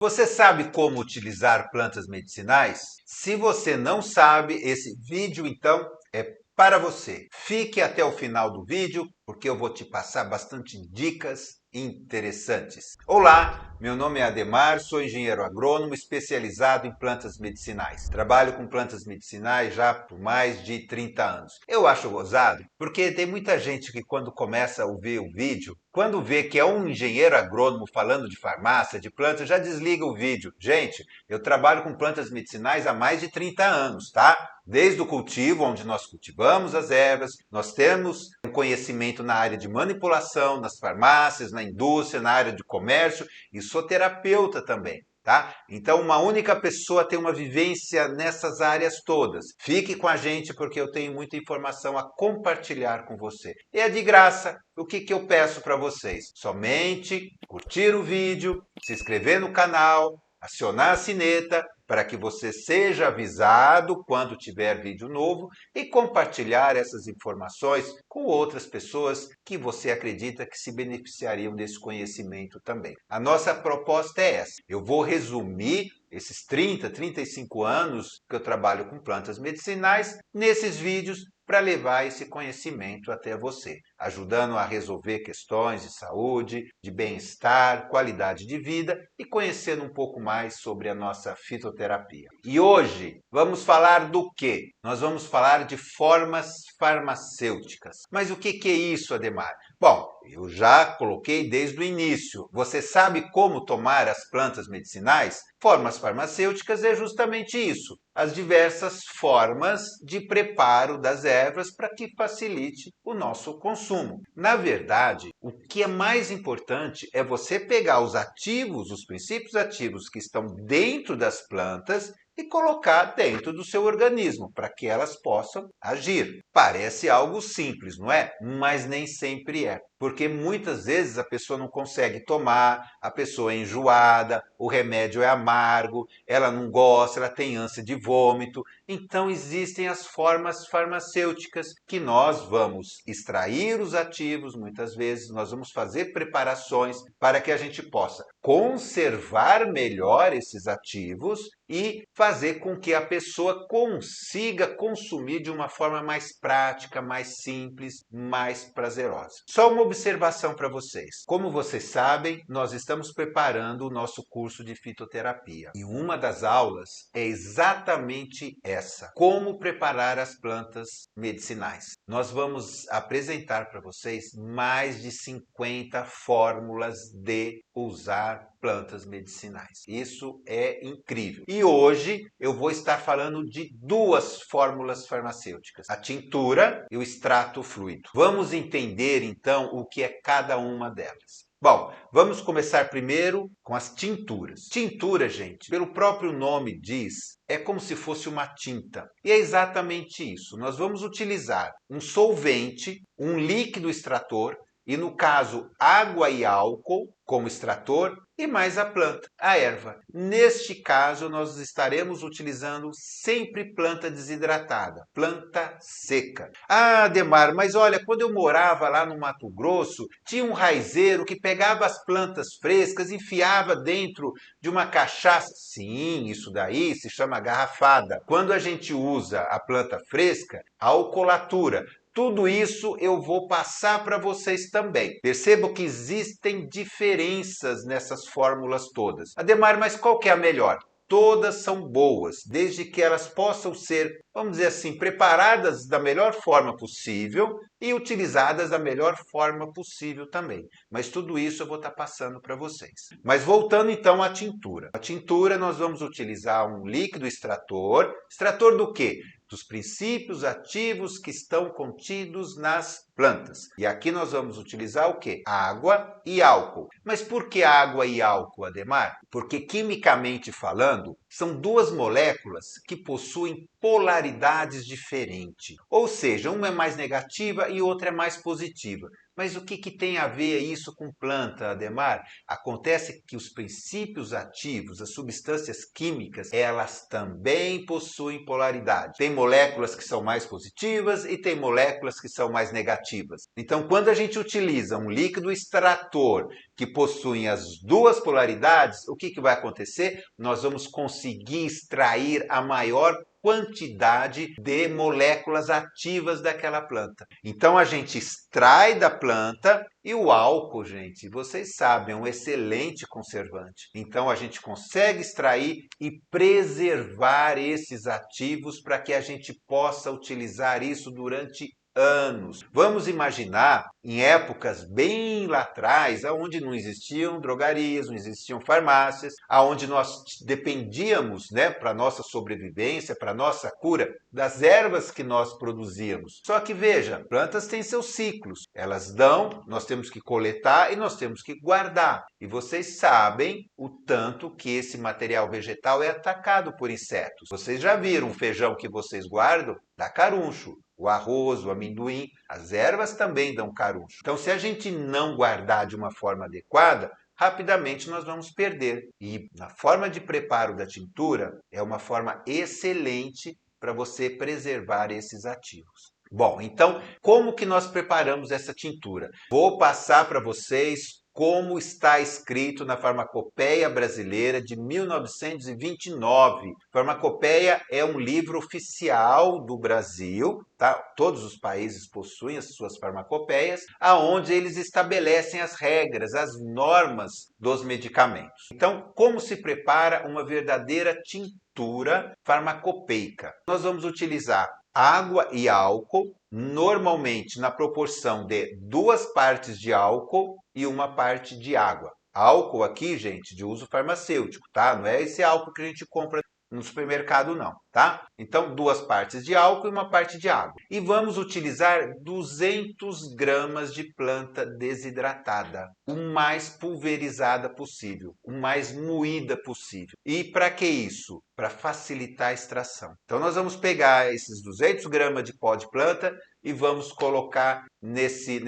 Você sabe como utilizar plantas medicinais? Se você não sabe, esse vídeo então é para você. Fique até o final do vídeo, porque eu vou te passar bastante dicas interessantes. Olá, meu nome é Ademar, sou engenheiro agrônomo especializado em plantas medicinais. Trabalho com plantas medicinais já por mais de 30 anos. Eu acho gozado, porque tem muita gente que quando começa a ouvir o vídeo, quando vê que é um engenheiro agrônomo falando de farmácia, de plantas, já desliga o vídeo. Gente, eu trabalho com plantas medicinais há mais de 30 anos, tá? Desde o cultivo, onde nós cultivamos as ervas, nós temos um conhecimento na área de manipulação, nas farmácias, na indústria, na área de comércio e sou terapeuta também. Tá? Então, uma única pessoa tem uma vivência nessas áreas todas. Fique com a gente porque eu tenho muita informação a compartilhar com você. E é de graça. O que eu peço para vocês? Somente curtir o vídeo, se inscrever no canal, acionar a sineta para que você seja avisado quando tiver vídeo novo e compartilhar essas informações com outras pessoas que você acredita que se beneficiariam desse conhecimento também. A nossa proposta é essa. Eu vou resumir esses 35 anos que eu trabalho com plantas medicinais nesses vídeos para levar esse conhecimento até você, ajudando a resolver questões de saúde, de bem-estar, qualidade de vida e conhecendo um pouco mais sobre a nossa fitoterapia. E hoje vamos falar do quê? Nós vamos falar de formas farmacêuticas. Mas o que é isso, Ademar? Bom, eu já coloquei desde o início. Você sabe como tomar as plantas medicinais? Formas farmacêuticas é justamente isso, as diversas formas de preparo das ervas para que facilite o nosso consumo. Na verdade, o que é mais importante é você pegar os ativos, os princípios ativos que estão dentro das plantas e colocar dentro do seu organismo para que elas possam agir. Parece algo simples, não é? Mas nem sempre é. Porque muitas vezes a pessoa não consegue tomar, a pessoa é enjoada, o remédio é amargo, ela não gosta, ela tem ânsia de vômito. Então existem as formas farmacêuticas que nós vamos extrair os ativos, muitas vezes nós vamos fazer preparações para que a gente possa conservar melhor esses ativos e fazer com que a pessoa consiga consumir de uma forma mais prática, mais simples, mais prazerosa. Só uma observação para vocês. Como vocês sabem, nós estamos preparando o nosso curso de fitoterapia. E uma das aulas é exatamente essa: como preparar as plantas medicinais. Nós vamos apresentar para vocês mais de 50 fórmulas de usar plantas medicinais. Isso é incrível. E hoje eu vou estar falando de duas fórmulas farmacêuticas: a tintura e o extrato fluido. Vamos entender então o que é cada uma delas. Bom, vamos começar primeiro com as tinturas. Tintura, gente, pelo próprio nome diz, é como se fosse uma tinta. E é exatamente isso. Nós vamos utilizar um solvente, um líquido extrator, e no caso, água e álcool como extrator e mais a planta, a erva. Neste caso, nós estaremos utilizando sempre planta desidratada, planta seca. Ah, Ademar, mas olha, quando eu morava lá no Mato Grosso, tinha um raizeiro que pegava as plantas frescas e enfiava dentro de uma cachaça. Sim, isso daí se chama garrafada. Quando a gente usa a planta fresca, a alcoolatura. Tudo isso eu vou passar para vocês também. Percebo que existem diferenças nessas fórmulas todas. Ademar, mas qual que é a melhor? Todas são boas, desde que elas possam ser, vamos dizer assim, preparadas da melhor forma possível e utilizadas da melhor forma possível também. Mas tudo isso eu vou estar passando para vocês. Mas voltando então à tintura. A tintura nós vamos utilizar um líquido extrator. Extrator do quê? Dos princípios ativos que estão contidos nas plantas. E aqui nós vamos utilizar o quê? Água e álcool. Mas por que água e álcool, Ademar? Porque quimicamente falando, são duas moléculas que possuem polaridades diferentes. Ou seja, uma é mais negativa e outra é mais positiva. Mas o que tem a ver isso com planta, Ademar? Acontece que os princípios ativos, as substâncias químicas, elas também possuem polaridade. Tem moléculas que são mais positivas e tem moléculas que são mais negativas. Então, quando a gente utiliza um líquido extrator que possui as duas polaridades, o que vai acontecer? Nós vamos conseguir extrair a maior quantidade de moléculas ativas daquela planta. Então a gente extrai da planta e o álcool, gente, vocês sabem, é um excelente conservante. Então a gente consegue extrair e preservar esses ativos para que a gente possa utilizar isso durante anos. Vamos imaginar em épocas bem lá atrás, onde não existiam drogarias, não existiam farmácias, onde nós dependíamos, né, para nossa sobrevivência, para nossa cura, das ervas que nós produzíamos. Só que veja, plantas têm seus ciclos. Elas dão, nós temos que coletar e nós temos que guardar. E vocês sabem o tanto que esse material vegetal é atacado por insetos. Vocês já viram o feijão que vocês guardam? Dá caruncho. O arroz, o amendoim, as ervas também dão caruncho. Então, se a gente não guardar de uma forma adequada, rapidamente nós vamos perder. E na forma de preparo da tintura, é uma forma excelente para você preservar esses ativos. Bom, então, como que nós preparamos essa tintura? Vou passar para vocês como está escrito na Farmacopeia Brasileira de 1929. Farmacopeia é um livro oficial do Brasil, tá? Todos os países possuem as suas farmacopeias, aonde eles estabelecem as regras, as normas dos medicamentos. Então, como se prepara uma verdadeira tintura farmacopeica? Nós vamos utilizar água e álcool, normalmente na proporção de 2 partes de álcool e 1 parte de água. Álcool aqui, gente, de uso farmacêutico, tá? Não é esse álcool que a gente compra no supermercado, não, tá? Então, 2 partes de álcool e 1 parte de água. E vamos utilizar 200 gramas de planta desidratada, o mais pulverizada possível, o mais moída possível. E para que isso? Para facilitar a extração. Então, nós vamos pegar esses 200 gramas de pó de planta e vamos colocar nesse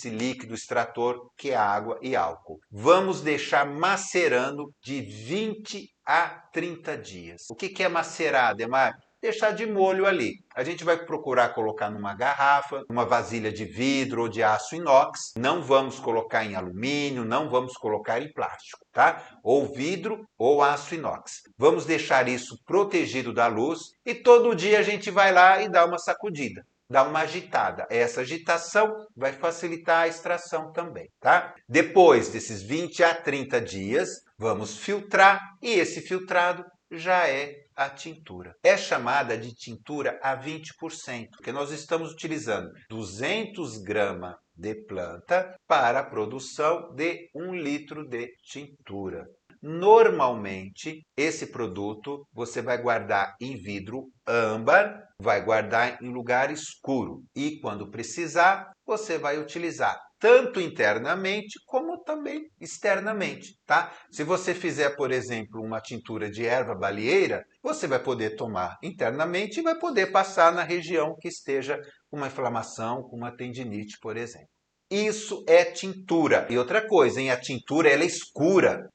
líquido extrator, que é água e álcool. Vamos deixar macerando de 20 a 30 dias. O que é macerar, Ademar? Deixar de molho ali. A gente vai procurar colocar numa garrafa, numa vasilha de vidro ou de aço inox. Não vamos colocar em alumínio, não vamos colocar em plástico, tá? Ou vidro ou aço inox. Vamos deixar isso protegido da luz e todo dia a gente vai lá e dá uma sacudida. Dá uma agitada. Essa agitação vai facilitar a extração também, tá? Depois desses 20 a 30 dias, vamos filtrar e esse filtrado já é a tintura. É chamada de tintura a 20%, porque nós estamos utilizando 200 gramas de planta para a produção de 1 litro de tintura. Normalmente, esse produto você vai guardar em vidro âmbar, vai guardar em lugar escuro e, quando precisar, você vai utilizar tanto internamente como também externamente, tá? Se você fizer, por exemplo, uma tintura de erva baleeira, você vai poder tomar internamente e vai poder passar na região que esteja com uma inflamação, com uma tendinite, por exemplo. Isso é tintura. E outra coisa, hein? A tintura ela é escura.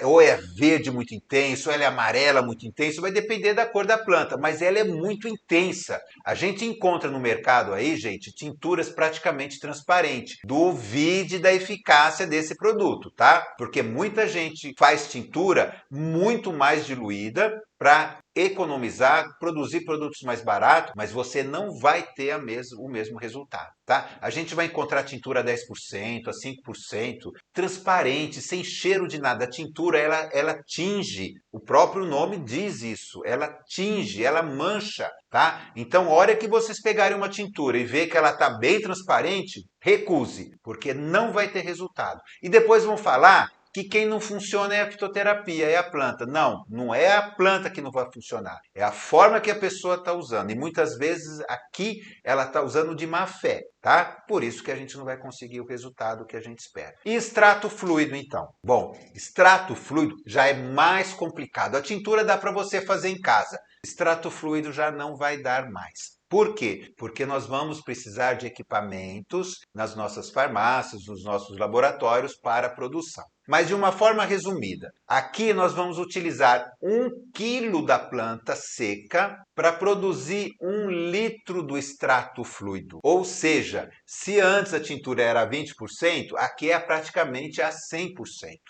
Ou é verde muito intenso, ou ela é amarela muito intenso, vai depender da cor da planta, mas ela é muito intensa. A gente encontra no mercado aí, gente, tinturas praticamente transparentes. Duvide da eficácia desse produto, tá? Porque muita gente faz tintura muito mais diluída para economizar, produzir produtos mais baratos, mas você não vai ter o mesmo resultado, tá? A gente vai encontrar tintura a 10%, a 5%, transparente, sem cheiro de nada. A tintura, ela tinge, o próprio nome diz isso, ela tinge, ela mancha, tá? Então, a hora que vocês pegarem uma tintura e ver que ela está bem transparente, recuse, porque não vai ter resultado. E depois vão falar que quem não funciona é a fitoterapia, é a planta. Não, não é a planta que não vai funcionar. É a forma que a pessoa está usando. E muitas vezes aqui ela está usando de má fé, tá? Por isso que a gente não vai conseguir o resultado que a gente espera. E extrato fluido, então? Bom, extrato fluido já é mais complicado. A tintura dá para você fazer em casa. Extrato fluido já não vai dar mais. Por quê? Porque nós vamos precisar de equipamentos nas nossas farmácias, nos nossos laboratórios para a produção. Mas de uma forma resumida, aqui nós vamos utilizar 1 quilo da planta seca para produzir 1 litro do extrato fluido. Ou seja, se antes a tintura era 20%, aqui é praticamente a 100%.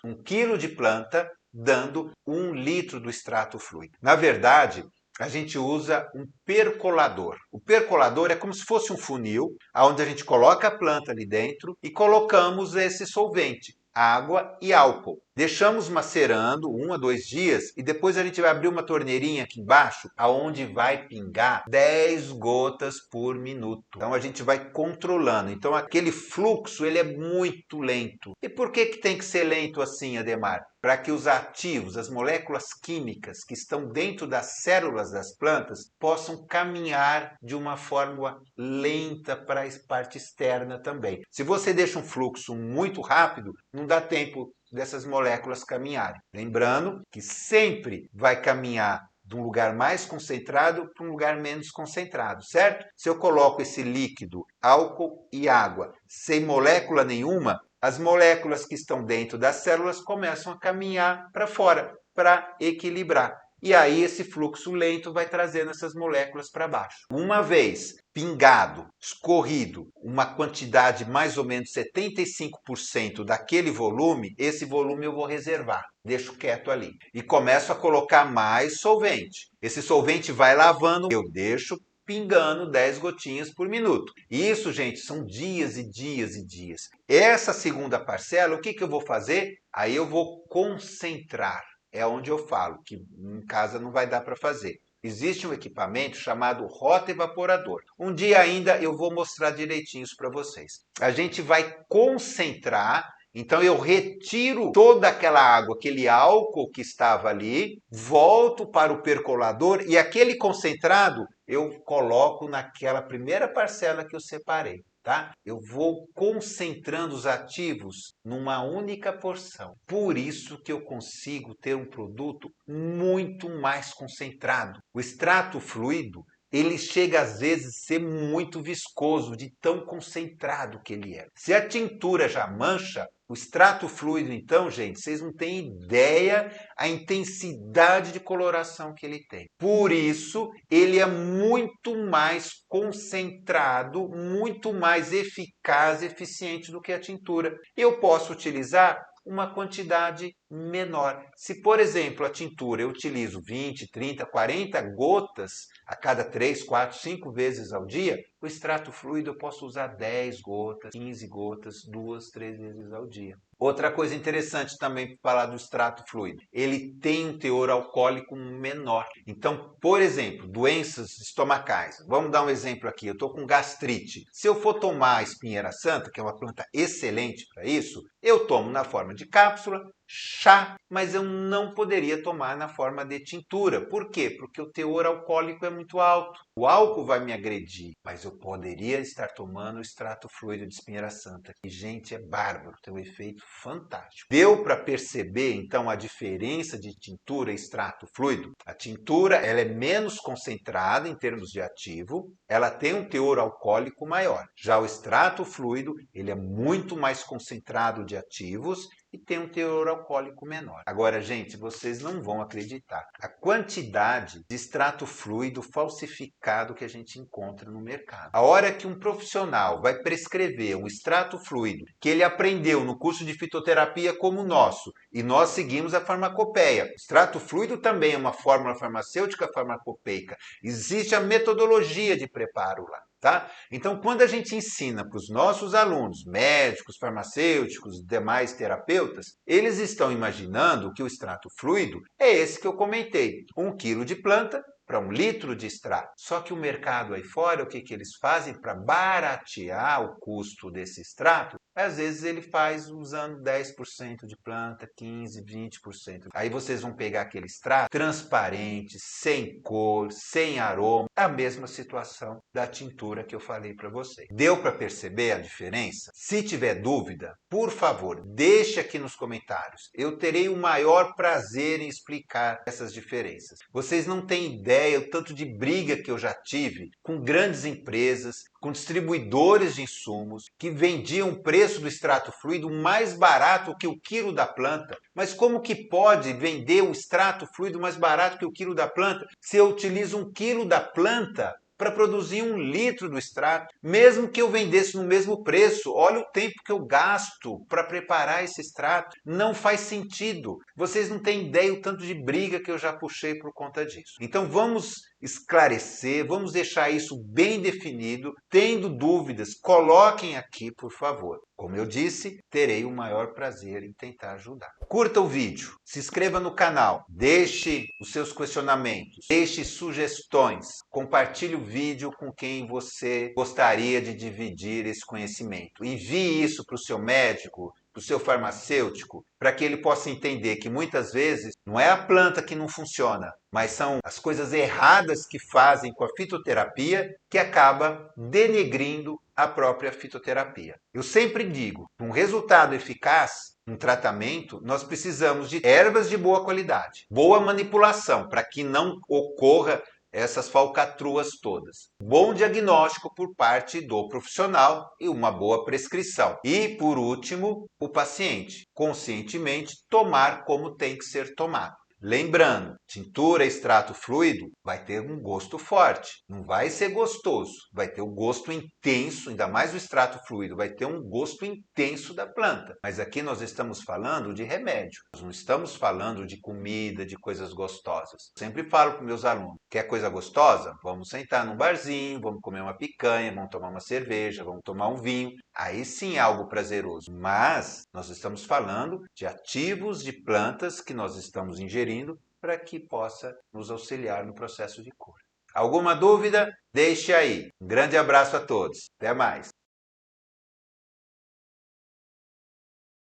1 quilo de planta dando 1 litro do extrato fluido. Na verdade, a gente usa um percolador. O percolador é como se fosse um funil, onde a gente coloca a planta ali dentro e colocamos esse solvente, água e álcool. Deixamos macerando 1 a 2 dias e depois a gente vai abrir uma torneirinha aqui embaixo, aonde vai pingar 10 gotas por minuto. Então a gente vai controlando. Então aquele fluxo ele é muito lento. E por que tem que ser lento assim, Ademar? Para que os ativos, as moléculas químicas que estão dentro das células das plantas possam caminhar de uma forma lenta para a parte externa também. Se você deixa um fluxo muito rápido, não dá tempo dessas moléculas caminharem. Lembrando que sempre vai caminhar de um lugar mais concentrado para um lugar menos concentrado, certo? Se eu coloco esse líquido, álcool e água, sem molécula nenhuma, as moléculas que estão dentro das células começam a caminhar para fora, para equilibrar. E aí esse fluxo lento vai trazendo essas moléculas para baixo. Uma vez pingado, escorrido, uma quantidade mais ou menos 75% daquele volume, esse volume eu vou reservar, deixo quieto ali. E começo a colocar mais solvente. Esse solvente vai lavando, eu deixo pingando 10 gotinhas por minuto. Isso, gente, são dias e dias e dias. Essa segunda parcela, o que eu vou fazer? Aí eu vou concentrar. É onde eu falo que em casa não vai dar para fazer. Existe um equipamento chamado rotaevaporador. Um dia ainda eu vou mostrar direitinho isso para vocês. A gente vai concentrar, então eu retiro toda aquela água, aquele álcool que estava ali, volto para o percolador e aquele concentrado eu coloco naquela primeira parcela que eu separei. Tá? Eu vou concentrando os ativos numa única porção. Por isso que eu consigo ter um produto muito mais concentrado. O extrato fluido, ele chega às vezes a ser muito viscoso, de tão concentrado que ele é. Se a tintura já mancha, o extrato fluido, então, gente, vocês não têm ideia a intensidade de coloração que ele tem. Por isso, ele é muito mais concentrado, muito mais eficaz e eficiente do que a tintura. Eu posso utilizar uma quantidade menor. Se, por exemplo, a tintura eu utilizo 20, 30, 40 gotas a cada 3, 4, 5 vezes ao dia, o extrato fluido eu posso usar 10 gotas, 15 gotas, 2, 3 vezes ao dia. Outra coisa interessante também para falar do extrato fluido, ele tem um teor alcoólico menor. Então, por exemplo, doenças estomacais. Vamos dar um exemplo aqui. Eu estou com gastrite. Se eu for tomar a espinheira santa, que é uma planta excelente para isso, eu tomo na forma de cápsula, chá, mas eu não poderia tomar na forma de tintura. Por quê? Porque o teor alcoólico é muito alto. O álcool vai me agredir, mas eu poderia estar tomando o extrato fluido de espinheira santa. E, gente, é bárbaro, tem um efeito fantástico. Deu para perceber, então, a diferença de tintura e extrato fluido? A tintura ela é menos concentrada em termos de ativo, ela tem um teor alcoólico maior. Já o extrato fluido, ele é muito mais concentrado de ativos e tem um teor alcoólico menor. Agora, gente, vocês não vão acreditar. A quantidade de extrato fluido falsificado que a gente encontra no mercado. A hora que um profissional vai prescrever um extrato fluido que ele aprendeu no curso de fitoterapia como o nosso, e nós seguimos a farmacopeia. O extrato fluido também é uma fórmula farmacêutica farmacopeica. Existe a metodologia de preparo lá. Tá? Então, quando a gente ensina para os nossos alunos, médicos, farmacêuticos, demais terapeutas, eles estão imaginando que o extrato fluido é esse que eu comentei, 1 quilo de planta para 1 litro de extrato. Só que o mercado aí fora, o que eles fazem para baratear o custo desse extrato? Às vezes ele faz usando 10% de planta, 15%, 20%. Aí vocês vão pegar aquele extrato transparente, sem cor, sem aroma. É a mesma situação da tintura que eu falei para vocês. Deu para perceber a diferença? Se tiver dúvida, por favor, deixe aqui nos comentários. Eu terei o maior prazer em explicar essas diferenças. Vocês não têm ideia o tanto de briga que eu já tive com grandes empresas, com distribuidores de insumos que vendiam o preço do extrato fluido mais barato que o quilo da planta. Mas como que pode vender o extrato fluido mais barato que o quilo da planta se eu utilizo 1 quilo da planta para produzir 1 litro do extrato? Mesmo que eu vendesse no mesmo preço, olha o tempo que eu gasto para preparar esse extrato. Não faz sentido. Vocês não têm ideia o tanto de briga que eu já puxei por conta disso. Então vamos esclarecer, vamos deixar isso bem definido. Tendo dúvidas, coloquem aqui, por favor. Como eu disse, terei o maior prazer em tentar ajudar. Curta o vídeo, se inscreva no canal, deixe os seus questionamentos, deixe sugestões, compartilhe o vídeo com quem você gostaria de dividir esse conhecimento. Envie isso para o seu médico, para o seu farmacêutico, para que ele possa entender que muitas vezes não é a planta que não funciona, mas são as coisas erradas que fazem com a fitoterapia que acaba denegrindo a própria fitoterapia. Eu sempre digo, um resultado eficaz, um tratamento, nós precisamos de ervas de boa qualidade, boa manipulação, para que não ocorra essas falcatruas todas. Bom diagnóstico por parte do profissional e uma boa prescrição. E, por último, o paciente, conscientemente, tomar como tem que ser tomado. Lembrando, tintura, extrato fluido vai ter um gosto forte, não vai ser gostoso, vai ter um gosto intenso, ainda mais o extrato fluido, vai ter um gosto intenso da planta. Mas aqui nós estamos falando de remédio, nós não estamos falando de comida, de coisas gostosas. Sempre falo para meus alunos, quer coisa gostosa? Vamos sentar num barzinho, vamos comer uma picanha, vamos tomar uma cerveja, vamos tomar um vinho. Aí sim é algo prazeroso, mas nós estamos falando de ativos de plantas que nós estamos ingerindo para que possa nos auxiliar no processo de cura. Alguma dúvida? Deixe aí. Um grande abraço a todos. Até mais.